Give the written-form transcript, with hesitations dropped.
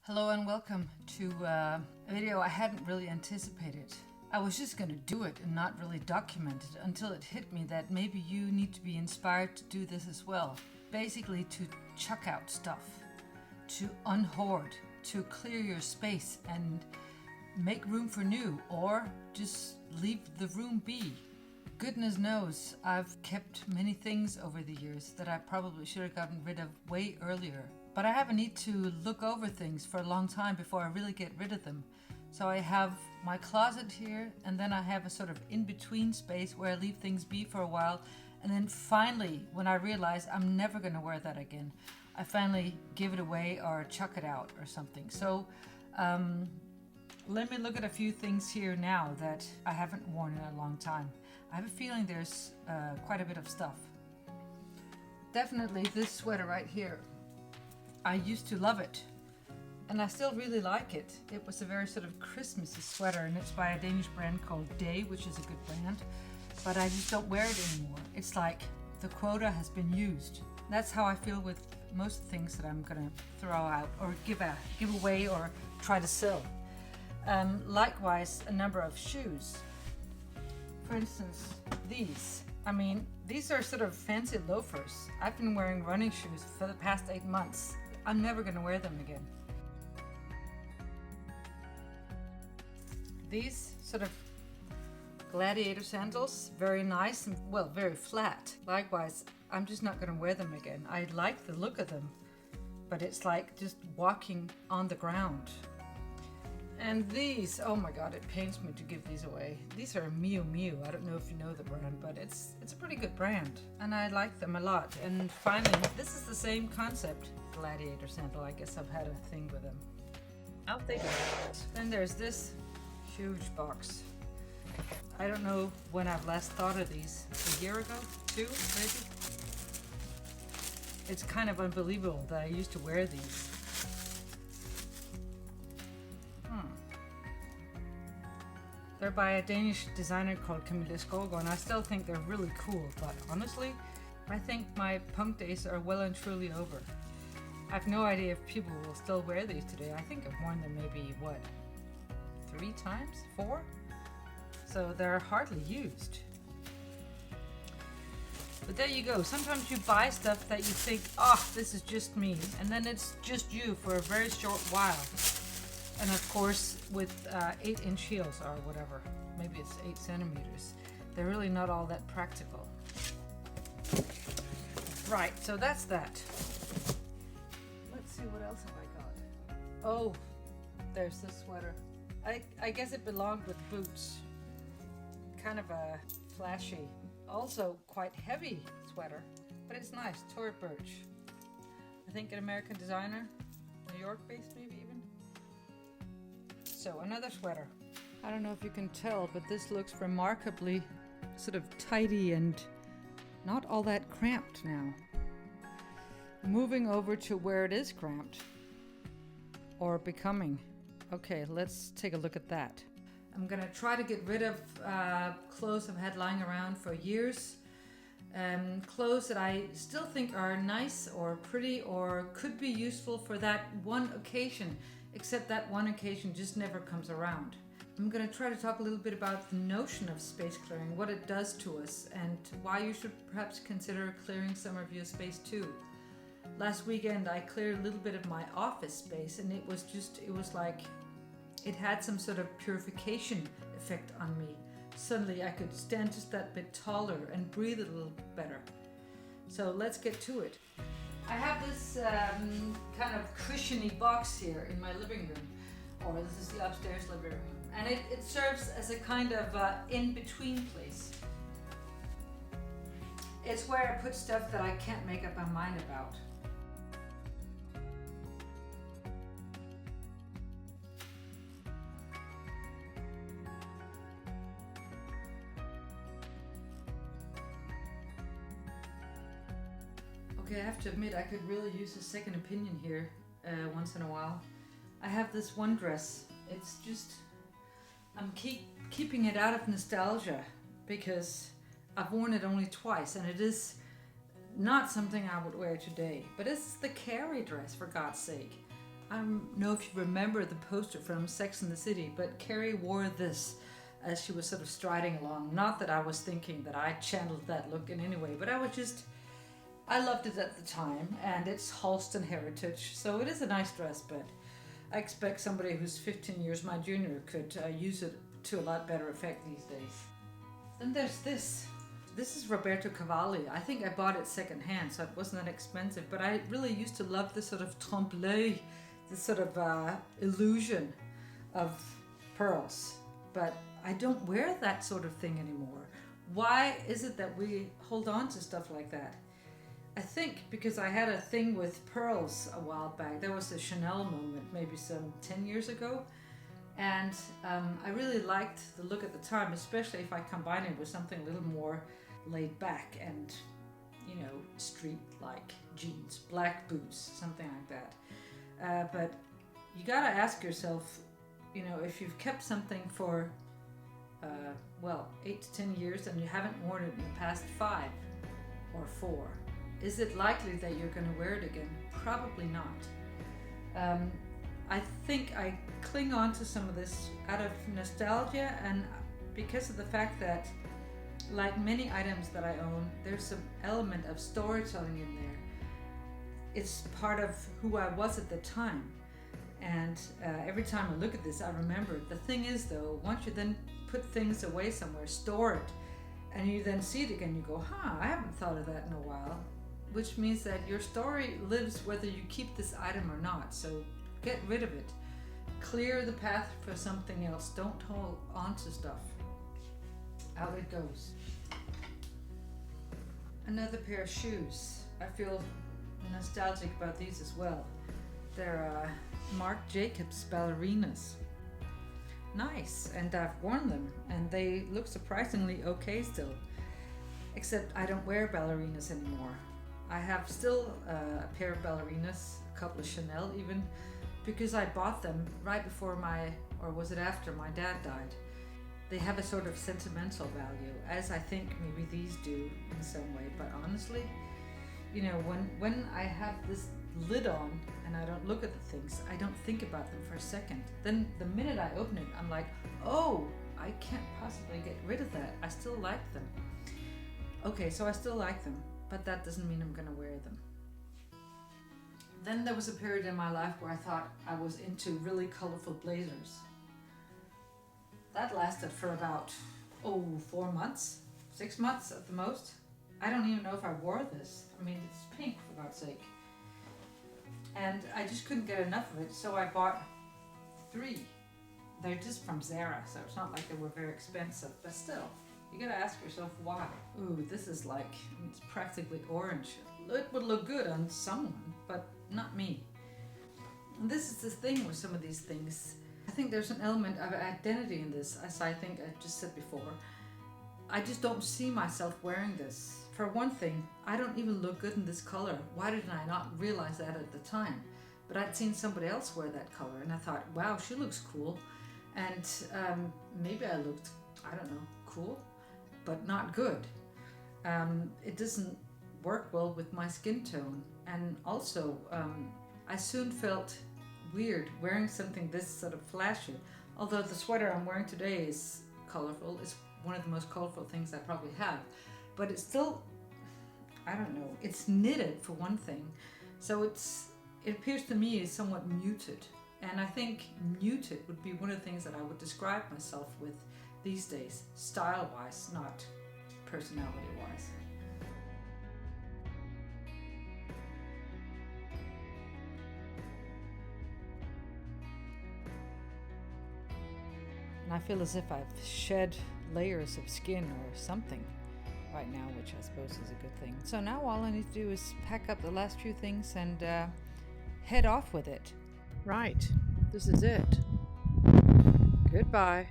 Hello and welcome to a video I hadn't really anticipated. I was just going to do it and not really document it until it hit me that maybe you need to be inspired to do this as well. Basically to chuck out stuff, to unhoard, to clear your space and make room for new, or just leave the room be. Goodness knows I've kept many things over the years that I probably should have gotten rid of way earlier. But I have a need to look over things for a long time before I really get rid of them. So I have my closet here, and then I have a sort of in-between space where I leave things be for a while. And then finally, when I realize I'm never going to wear that again, I finally give it away or chuck it out or something. So let me look at a few things here now that I haven't worn in a long time. I have a feeling there's quite a bit of stuff. Definitely this sweater right here. I used to love it, and I still really like it. It was a very sort of Christmassy sweater, and it's by a Danish brand called Day, which is a good brand, but I just don't wear it anymore. It's like the quota has been used. That's how I feel with most things that I'm gonna throw out or give away or try to sell. Likewise, a number of shoes. For instance, these. I mean, these are sort of fancy loafers. I've been wearing running shoes for the past 8 months. I'm never going to wear them again. These sort of gladiator sandals, very nice and, well, very flat. Likewise, I'm just not going to wear them again. I like the look of them, but it's like just walking on the ground. And these, oh my god, it pains me to give these away. These are Miu Miu. I don't know if you know the brand, but it's a pretty good brand, and I like them a lot. And finally, this is the same concept, gladiator sandal. I guess I've had a thing with them. I'll think about it. Then there's this huge box. I don't know when I've last thought of these. A year ago? 2, maybe? It's kind of unbelievable that I used to wear these. They're by a Danish designer called Camilla Skovgaard, and I still think they're really cool, but honestly, I think my punk days are well and truly over. I've no idea if people will still wear these today. I think I've worn them maybe, 3 times? 4? So they're hardly used. But there you go. Sometimes you buy stuff that you think, oh, this is just me, and then it's just you for a very short while. And of course, with 8-inch heels or whatever, maybe it's 8 centimeters, they're really not all that practical. Right, so that's that. Let's see, what else have I got? Oh, there's this sweater. I guess it belonged with boots. Kind of a flashy, also quite heavy sweater, but it's nice. Tory Burch. I think an American designer, New York based maybe even. So another sweater. I don't know if you can tell, but this looks remarkably sort of tidy and not all that cramped now. Moving over to where it is cramped, or becoming. Okay, let's take a look at that. I'm gonna try to get rid of clothes I've had lying around for years. Clothes that I still think are nice or pretty or could be useful for that one occasion, except that one occasion just never comes around. I'm going to try to talk a little bit about the notion of space clearing, what it does to us, and why you should perhaps consider clearing some of your space too. Last weekend I cleared a little bit of my office space, and it was like it had some sort of purification effect on me. Suddenly I could stand just that bit taller and breathe a little better. So let's get to it. I have this kind of cushiony box here in my living room, or this is the upstairs living room, and it serves as a kind of in-between place. It's where I put stuff that I can't make up my mind about. Okay, I have to admit I could really use a second opinion here once in a while. I have this one dress. It's just, I'm keeping it out of nostalgia because I've worn it only twice, and it is not something I would wear today. But it's the Carrie dress, for God's sake. I don't know if you remember the poster from Sex and the City, but Carrie wore this as she was sort of striding along. Not that I was thinking that I channeled that look in any way, but I loved it at the time, and it's Halston heritage, so it is a nice dress, but I expect somebody who's 15 years my junior could use it to a lot better effect these days. Then there's this. This is Roberto Cavalli. I think I bought it secondhand, so it wasn't that expensive, but I really used to love this sort of trompe-l'oeil, this sort of illusion of pearls, but I don't wear that sort of thing anymore. Why is it that we hold on to stuff like that? I think because I had a thing with pearls a while back. There was a Chanel moment maybe some 10 years ago, and I really liked the look at the time, especially if I combine it with something a little more laid back and, you know, street-like jeans, black boots, something like that. But you gotta ask yourself, you know, if you've kept something for 8 to 10 years and you haven't worn it in the past 5 or 4, is it likely that you're going to wear it again? Probably not. I think I cling on to some of this out of nostalgia, and because of the fact that, like many items that I own, there's some element of storytelling in there. It's part of who I was at the time, and every time I look at this I remember it. The thing is though, once you then put things away somewhere, store it, and you then see it again, you go, I haven't thought of that in a while, which means that your story lives whether you keep this item or not. So get rid of it, clear the path for something else, don't hold on to stuff. Out it goes. Another pair of shoes. I feel nostalgic about these as well. They're Marc Jacobs ballerinas. Nice, and I've worn them and they look surprisingly okay still, except I don't wear ballerinas anymore. I have still a pair of ballerinas, a couple of Chanel even, because I bought them right before or was it after my dad died. They have a sort of sentimental value, as I think maybe these do in some way, but honestly, you know, when I have this lid on and I don't look at the things, I don't think about them for a second. Then the minute I open it, I'm like, oh, I can't possibly get rid of that. I still like them. Okay, so I still like them, but that doesn't mean I'm gonna wear them. Then there was a period in my life where I thought I was into really colorful blazers. That lasted for about 4 months, 6 months at the most. I don't even know if I wore this. I mean, it's pink, for God's sake. And I just couldn't get enough of it, so I bought 3. They're just from Zara, so it's not like they were very expensive, but still, you gotta ask yourself why. Ooh, this is like, it's practically orange. It would look good on someone, but not me. And this is the thing with some of these things. I think there's an element of identity in this, as I think I just said before. I just don't see myself wearing this. For one thing, I don't even look good in this color. Why didn't I not realize that at the time? But I'd seen somebody else wear that color and I thought, wow, she looks cool. And maybe I looked, I don't know, cool, but not good. It doesn't work well with my skin tone. And also, I soon felt weird wearing something this sort of flashy. Although the sweater I'm wearing today is colorful, it's one of the most colorful things I probably have, but it's still, I don't know, it's knitted for one thing, so it appears to me as somewhat muted, and I think muted would be one of the things that I would describe myself with these days, style-wise, not personality-wise. And I feel as if I've shed layers of skin or something right now, which I suppose is a good thing. So now all I need to do is pack up the last few things and head off with it. Right, this is it. Goodbye.